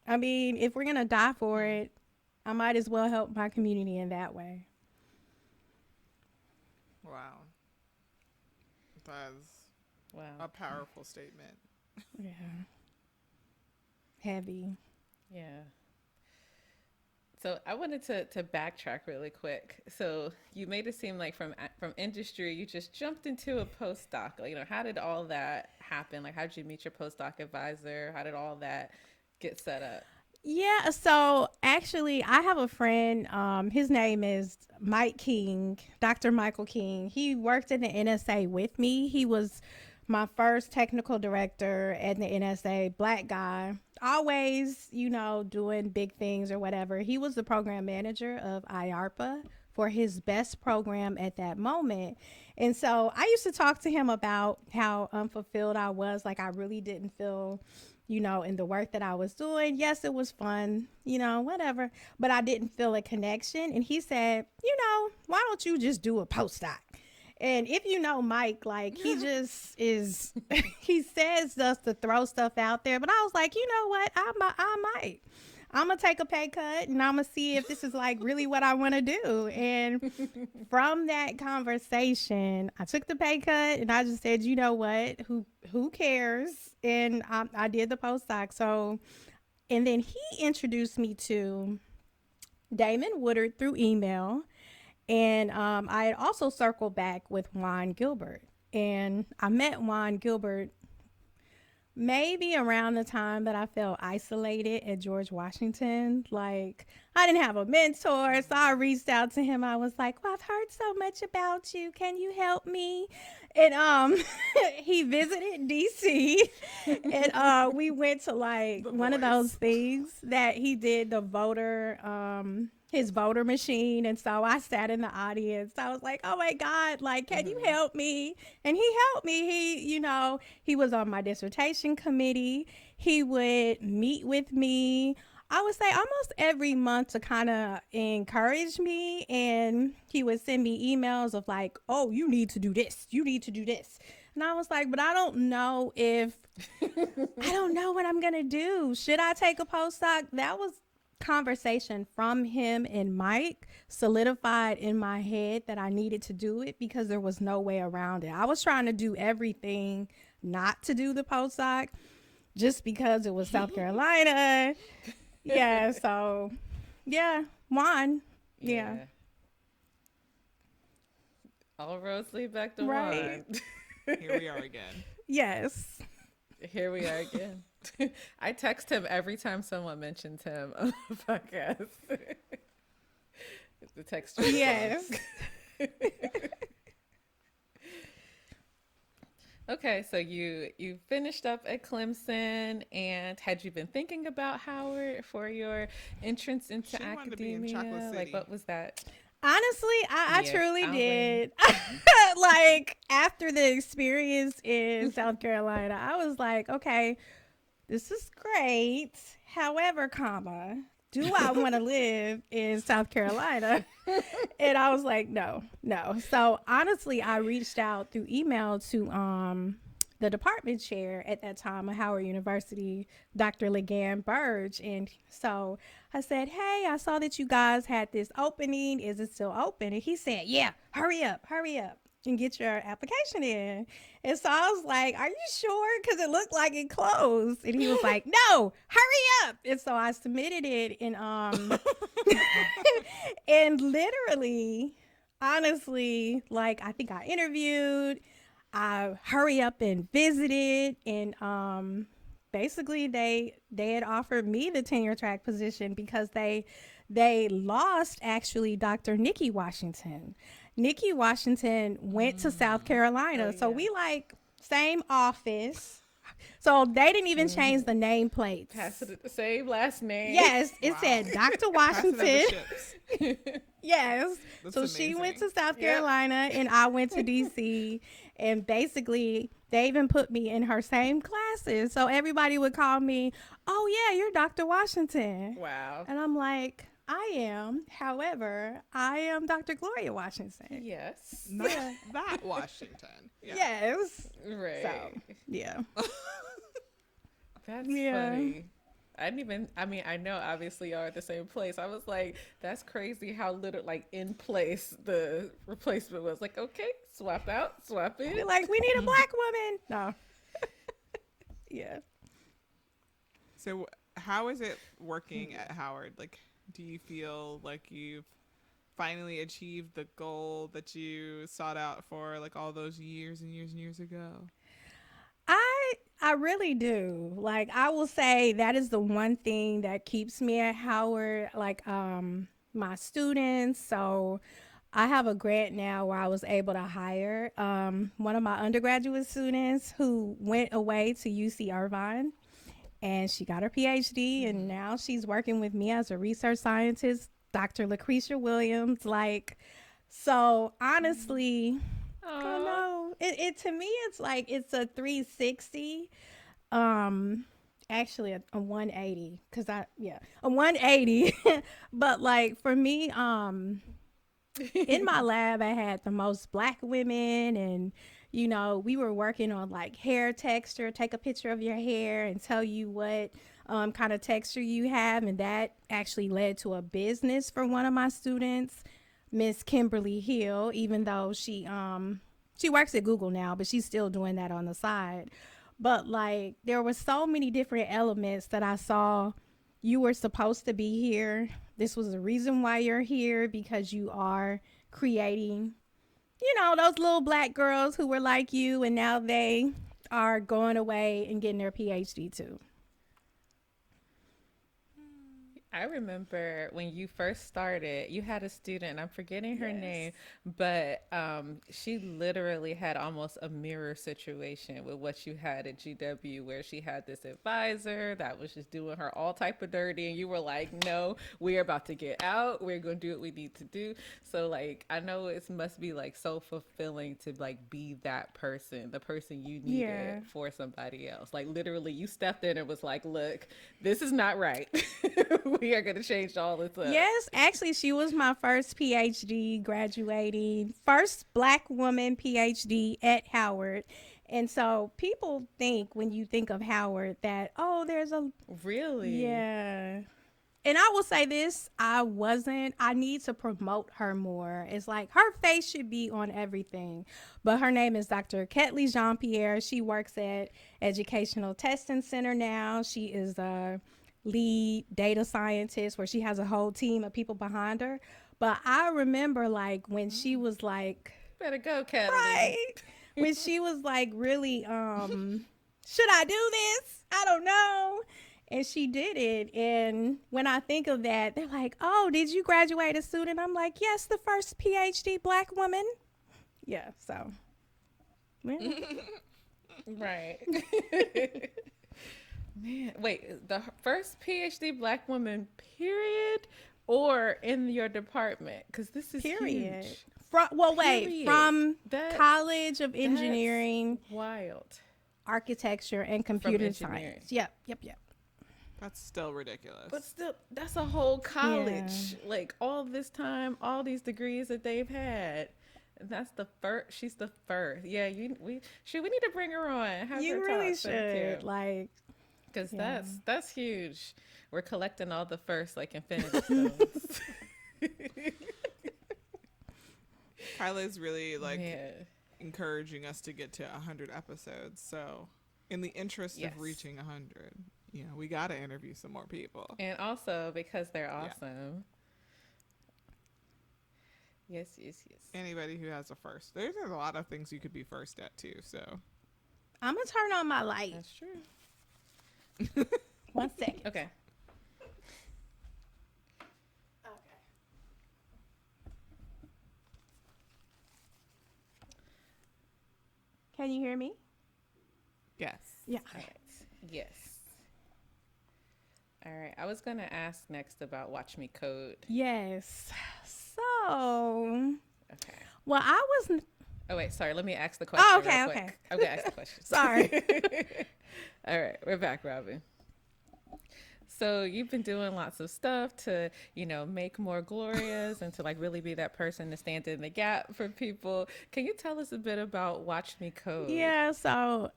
I mean, if we're gonna die for it, I might as well help my community in that way. Wow. That's a powerful statement. Yeah. Heavy. Yeah. So I wanted to backtrack really quick. So you made it seem like from industry, you just jumped into a postdoc. Like, how did all that happen? Like, how did you meet your postdoc advisor? How did all that get set up? Yeah, so actually, I have a friend. His name is Mike King, Dr. Michael King. He worked in the NSA with me. He was my first technical director at the NSA, Black guy, always, doing big things or whatever. He was the program manager of IARPA for his best program at that moment. And so I used to talk to him about how unfulfilled I was. Like, I really didn't feel in the work that I was doing. Yes, it was fun, whatever, but I didn't feel a connection. And he said, why don't you just do a postdoc? And if Mike, like, he just is, he says just to throw stuff out there. But I was like, you know what? I might. I'm going to take a pay cut and I'm going to see if this is like really what I want to do. And from that conversation, I took the pay cut and I just said, you know what, who cares? And I did the postdoc. So, and then he introduced me to Damon Woodard through email. And I had also circled back with Juan Gilbert. And I met Juan Gilbert maybe around the time that I felt isolated at George Washington. Like, I didn't have a mentor, so I reached out to him. I was like, well, I've heard so much about you. Can you help me? And he visited DC, and we went to like one of those things that he did, the voter his voter machine. And so I sat in the audience. I was like, oh my God, like, can you help me? And he helped me. He was on my dissertation committee. He would meet with me, I would say, almost every month to kind of encourage me. And he would send me emails of like, oh, you need to do this. You need to do this. And I was like, but I don't know what I'm going to do. Should I take a postdoc? That was conversation from him and Mike solidified in my head that I needed to do it because there was no way around it. I was trying to do everything not to do the postdoc just because it was South Carolina. Yeah, so yeah, Juan. Yeah. All roads lead back to right. Juan. Here we are again. Yes. Here we are again. I text him every time someone mentions him on the podcast. The text. Yes. Okay, so you finished up at Clemson, and had you been thinking about Howard for your entrance into academia? Like, what was that? Honestly, I truly did. Like, after the experience in South Carolina, I was like, okay, this is great. However, do I want to live in South Carolina? And I was like, no. So honestly, I reached out through email to the department chair at that time at Howard University, Dr. Legan Burge. And so I said, hey, I saw that you guys had this opening. Is it still open? And he said, yeah, hurry up and get your application in. And so I was like, are you sure? Because it looked like it closed. And he was like, no, hurry up. And so I submitted it, and and literally, honestly, like, I think I interviewed, I hurry up and visited, and basically they had offered me the tenure track position because they lost actually Dr. Nikki Washington. Nikki Washington went to South Carolina. Oh, yeah. So we like same office. So they didn't even change the nameplates. Passing it the same last name. Yes, it said Dr. Washington. Yes. That's so amazing. She went to South Carolina and I went to DC, and basically they even put me in her same classes. So everybody would call me, oh yeah, you're Dr. Washington. Wow. And I'm like, I am. However, I am Dr. Gloria Washington. Yes. Not that Washington. Yeah. Yes. Right. So, yeah. That's Yeah. funny. I mean, I know obviously y'all are at the same place. I was like, that's crazy how little, like, in place the replacement was. Like, okay, swap out, swap in. They're like, we need a black woman. No. Yeah. So how is it working at Howard? Like, do you feel like you've finally achieved the goal that you sought out for like all those years and years and years ago? I really do. Like, I will say that is the one thing that keeps me at Howard, like my students. So I have a grant now where I was able to hire one of my undergraduate students who went away to UC Irvine, and she got her PhD, and now she's working with me as a research scientist, Dr. Lucretia Williams. Like, so honestly, I don't know. It to me, it's like it's a 360. Actually a 180, because a 180. But like for me, in my lab, I had the most black women, and we were working on like hair texture, take a picture of your hair and tell you what kind of texture you have. And that actually led to a business for one of my students, Miss Kimberly Hill, even though she works at Google now, but she's still doing that on the side. But like there were so many different elements that I saw. You were supposed to be here. This was the reason why you're here, because you are creating, those little black girls who were like you, and now they are going away and getting their PhD too. I remember when you first started, you had a student, I'm forgetting her name, but she literally had almost a mirror situation with what you had at GW, where she had this advisor that was just doing her all type of dirty, and you were like, no, we're about to get out. We're going to do what we need to do. So like, I know it must be like so fulfilling to like be that person, the person you needed for somebody else. Like literally you stepped in and was like, look, this is not right. We are going to change all this up. Yes, actually, she was my first PhD graduating, first black woman PhD at Howard. And so people think when you think of Howard that, oh, there's a... Really? Yeah. And I will say this, I need to promote her more. It's like her face should be on everything. But her name is Dr. Ketley Jean-Pierre. She works at Educational Testing Center now. She is a lead data scientist where she has a whole team of people behind her. But I remember like when she was like, better go, Ketley. Right. When she was like really, should I do this? I don't know. And she did it. And when I think of that, they're like, oh, did you graduate a student? I'm like, yes, the first PhD black woman. Yeah, so. Yeah. Right. Man, wait, the first PhD black woman, period, or in your department? Because this is period. Huge. From College of Engineering. Wild. Architecture and computer science. Yep. That's still ridiculous. But still, that's a whole college. Yeah. Like all this time, all these degrees that they've had. That's the first. She's the first. Yeah, we need to bring her on. Have you her really talk. should. Like, because that's huge. We're collecting all the first, like Infinity Stones. Kyla's really like encouraging us to get to 100 episodes. So, in the interest of reaching 100, we got to interview some more people. And also because they're awesome. Yeah. Yes. Anybody who has a first. There's a lot of things you could be first at too. So, I'm gonna turn on my light. That's true. 1 second. Okay. Can you hear me? Yes. Yeah. All right. Yes. All right. I was going to ask next about Watch Me Code. Yes. So. Okay. Well, I was. Oh, wait. Sorry. Let me ask the question. Oh, okay. Real quick. I'm going to ask the question. Sorry. All right. We're back, Robin. So you've been doing lots of stuff to, make more Glorias and to like really be that person to stand in the gap for people. Can you tell us a bit about Watch Me Code? Yeah, so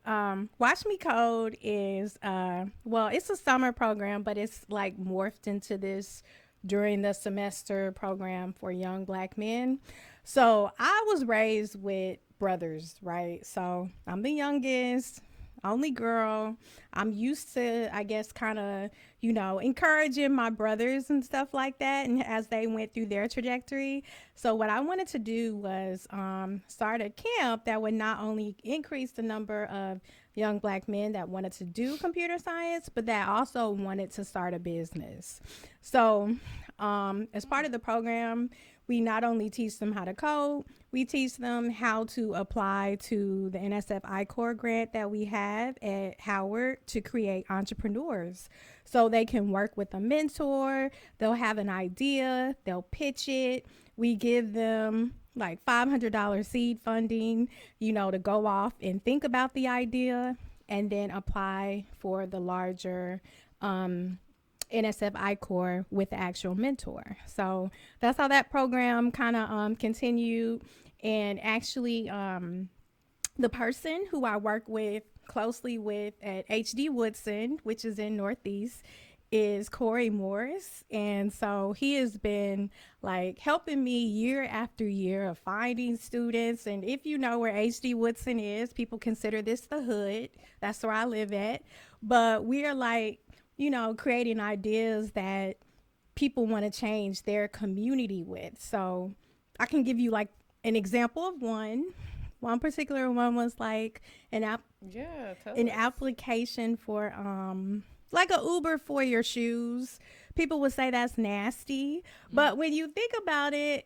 Watch Me Code is well, it's a summer program, but it's like morphed into this during the semester program for young black men. So I was raised with brothers, right? So I'm the youngest, only girl. I'm used to, I guess, kind of, encouraging my brothers and stuff like that, and as they went through their trajectory. So what I wanted to do was start a camp that would not only increase the number of young black men that wanted to do computer science, but that also wanted to start a business. So as part of the program, we not only teach them how to code, we teach them how to apply to the NSF I-Corps grant that we have at Howard to create entrepreneurs. So they can work with a mentor, they'll have an idea, they'll pitch it. We give them like $500 seed funding, to go off and think about the idea and then apply for the larger NSF I-Corps with the actual mentor. So that's how that program kind of continued. And actually, the person who I work with closely with at HD Woodson, which is in Northeast, is Corey Morris. And so he has been like helping me year after year of finding students. And if you know where HD Woodson is, people consider this the hood. That's where I live at. But we are like, creating ideas that people want to change their community with. So I can give you like an example of one. One particular one was like an application for like a Uber for your shoes. People would say that's nasty, but when you think about it,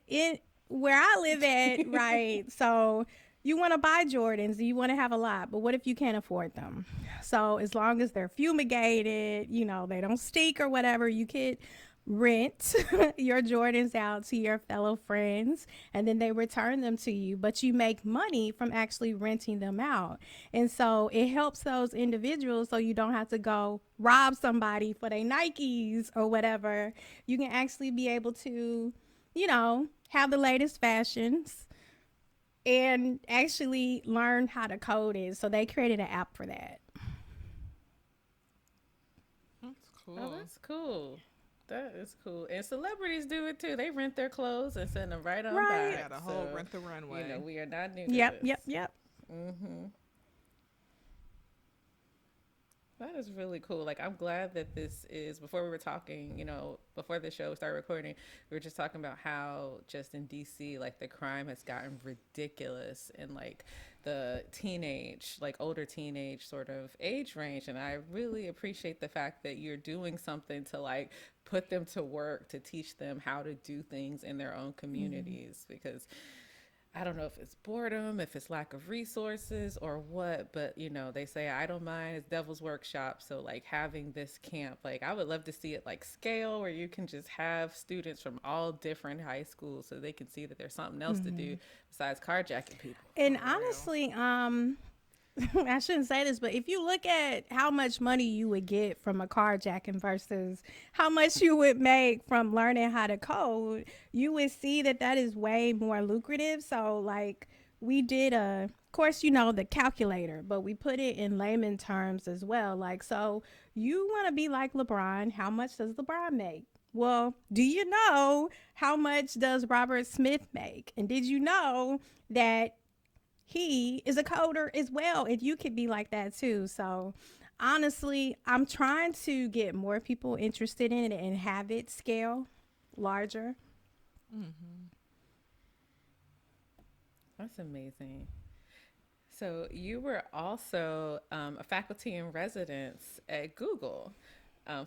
where I live at, right? So you want to buy Jordans, you want to have a lot, but what if you can't afford them? So as long as they're fumigated, they don't stink or whatever, you could rent your Jordans out to your fellow friends and then they return them to you, but you make money from actually renting them out. And so it helps those individuals so you don't have to go rob somebody for their Nikes or whatever. You can actually be able to, have the latest fashions and actually learn how to code it. So they created an app for that. That's cool. Oh, that's cool. That is cool. And celebrities do it too. They rent their clothes and send them right on Right. back. Yeah, the whole rent the runway. We are not new to Yep, this. yep. Mm-hmm. That is really cool. Like, I'm glad that this is, before we were talking, before the show started recording, we were just talking about how just in DC, like, the crime has gotten ridiculous in, like, the teenage, like, older teenage sort of age range. And I really appreciate the fact that you're doing something to, like, put them to work, to teach them how to do things in their own communities. Because I don't know if it's boredom, if it's lack of resources or what, but they say idle mind is devil's workshop. So like having this camp, like I would love to see it like scale where you can just have students from all different high schools so they can see that there's something else to do besides carjacking people. And honestly, I shouldn't say this, but if you look at how much money you would get from a carjacking versus how much you would make from learning how to code, you would see that is way more lucrative. So like we did of course, the calculator, but we put it in layman terms as well. Like, so you want to be like LeBron. How much does LeBron make? Well, do you know how much does Robert Smith make? And did you know that he is a coder as well, and you could be like that too? So honestly, I'm trying to get more people interested in it and have it scale larger. That's amazing. So you were also a faculty in residence at Google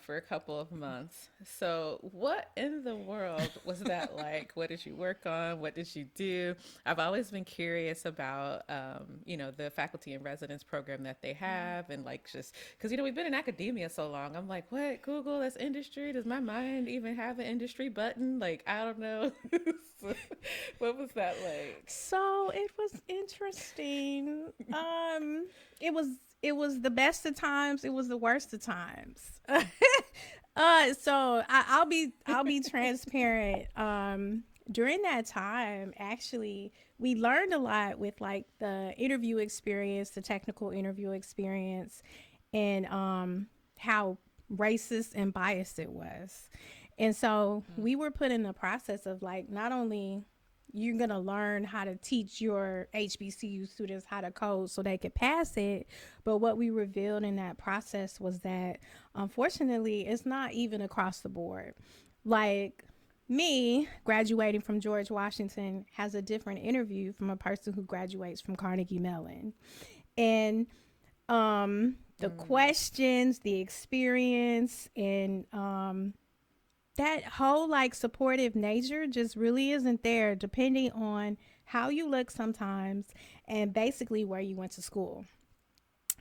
for a couple of months. So what in the world was that like? What did you work on? What did you do? I've always been curious about, the faculty in residence program that they have, and like just because we've been in academia so long. I'm like, what, Google? That's industry. Does my mind even have an industry button? Like, I don't know. So, what was that like? So it was interesting. It was the best of times. It was the worst of times. I'll be transparent. During that time, actually, we learned a lot with like the interview experience, the technical interview experience, and how racist and biased it was. And so we were put in the process of like not only you're going to learn how to teach your HBCU students how to code so they could pass it. But what we revealed in that process was that unfortunately, it's not even across the board. Like me graduating from George Washington has a different interview from a person who graduates from Carnegie Mellon. And the questions, the experience, and that whole like supportive nature just really isn't there depending on how you look sometimes and basically where you went to school.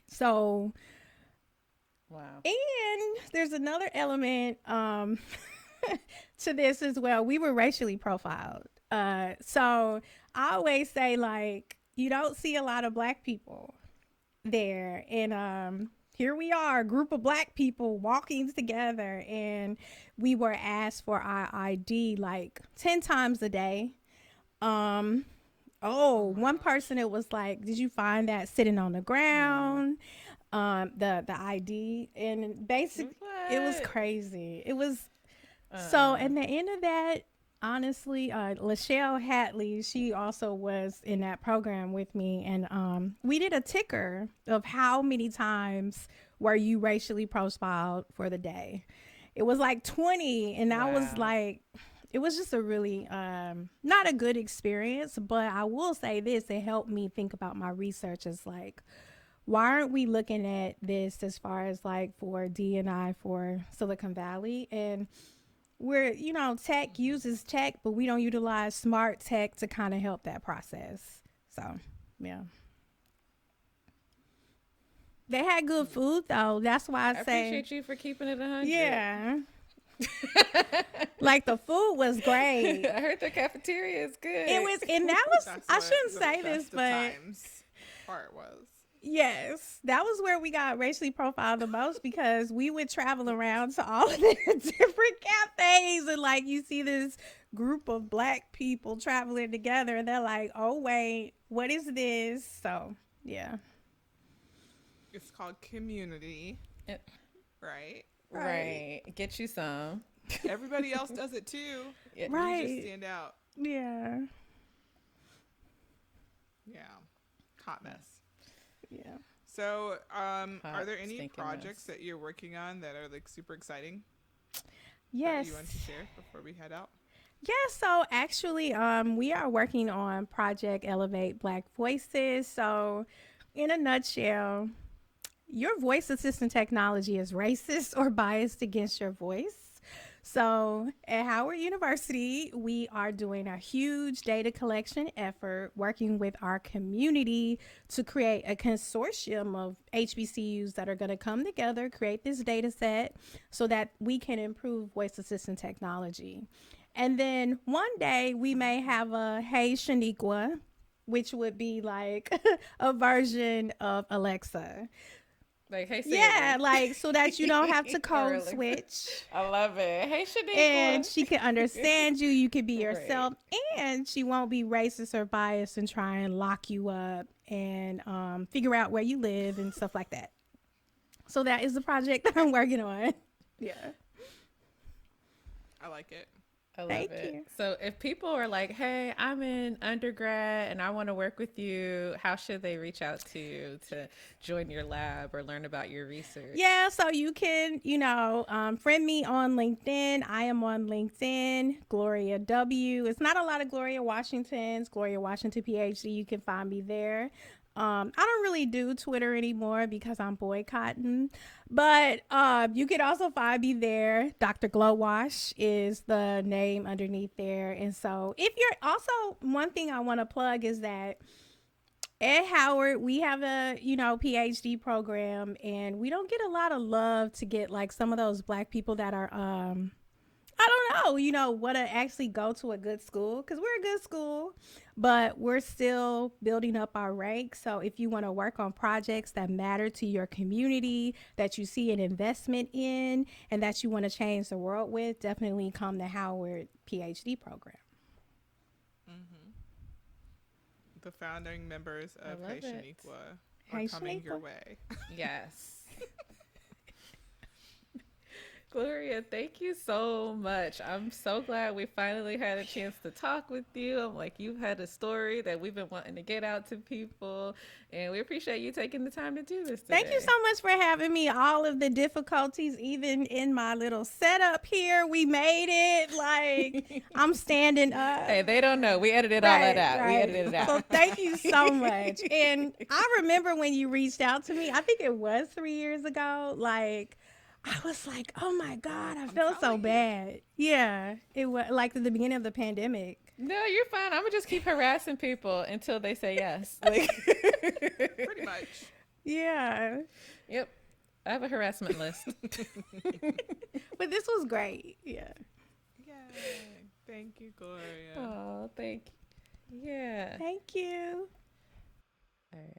So Wow. and there's another element to this as well. We were racially profiled. So I always say like you don't see a lot of black people there. And here we are, a group of black people walking together, and we were asked for our ID like 10 times a day. One person, it was like, did you find that sitting on the ground? The ID, and basically it was crazy. It was so at the end of that, honestly, Lachelle Hatley, she also was in that program with me, and we did a ticker of how many times were you racially profiled for the day. It was like 20, and I was like, it was just a really not a good experience, but I will say this, it helped me think about my research as like, why aren't we looking at this as far as like for D&I for Silicon Valley? And we're, tech uses tech, but we don't utilize smart tech to kind of help that process. So, yeah. They had good food though. That's why I say. Appreciate you for keeping it 100. Yeah. Like the food was great. I heard the cafeteria is good. It was, and that was, I shouldn't say this, but times part was. Yes, that was where we got racially profiled the most because we would travel around to all of the different cafes, and like you see this group of black people traveling together, and they're like, "Oh wait, what is this?" So yeah, it's called community, right? Right. Get you some. Everybody else does it too. Right. You just stand out. Yeah. Yeah. Hot mess. Yeah. So, are there any projects mess. that you're working on that are like super exciting? Yes. That you want to share before we head out? Yeah, so actually, we are working on Project Elevate Black Voices. So, in a nutshell, your voice assistant technology is racist or biased against your voice. So at Howard University, we are doing a huge data collection effort working with our community to create a consortium of HBCUs that are going to come together, create this data set so that we can improve voice assistant technology. And then one day we may have a Hey Shaniqua, which would be like a version of Alexa. Like, hey, Siri. Yeah, like so that you don't have to code switch. I love it. Hey, Shaniqua. And she can understand you. You can be yourself, and she won't be racist or biased and try and lock you up and figure out where you live and stuff like that. So that is the project that I'm working on. Yeah. I like it. I love Thank it. you. So if people are like, hey, I'm in undergrad and I want to work with you, how should they reach out to you to join your lab or learn about your research? Yeah, so you can, friend me on LinkedIn. I am on LinkedIn, Gloria W. It's not a lot of Gloria Washingtons, Gloria Washington PhD. You can find me there. I don't really do Twitter anymore because I'm boycotting, but you could also find me there. Dr. Glow Wash is the name underneath there. And so if you're also, one thing I want to plug is that at Howard, we have a, PhD program, and we don't get a lot of love to get like some of those black people that are, I don't want to actually go to a good school, because we're a good school, but we're still building up our ranks. So if you want to work on projects that matter to your community, that you see an investment in, and that you want to change the world with, definitely come to Howard PhD program. The founding members of Hey Shaniqua are coming your way. Yes. Gloria, thank you so much. I'm so glad we finally had a chance to talk with you. I'm like, you've had a story that we've been wanting to get out to people, and we appreciate you taking the time to do this today. Thank you so much for having me. All of the difficulties, even in my little setup here, we made it. Like, I'm standing up. Hey, they don't know. We edited all that out. We edited it out. So thank you so much. And I remember when you reached out to me, I think it was 3 years ago, like, I was like, oh my God, I felt so bad. Yeah, it was like at the beginning of the pandemic. No, you're fine. I'm going to just keep harassing people until they say yes. Like, pretty much. Yeah. Yep. I have a harassment list. But this was great. Yeah. Yay. Thank you, Gloria. Oh, thank you. Yeah. Thank you. All right.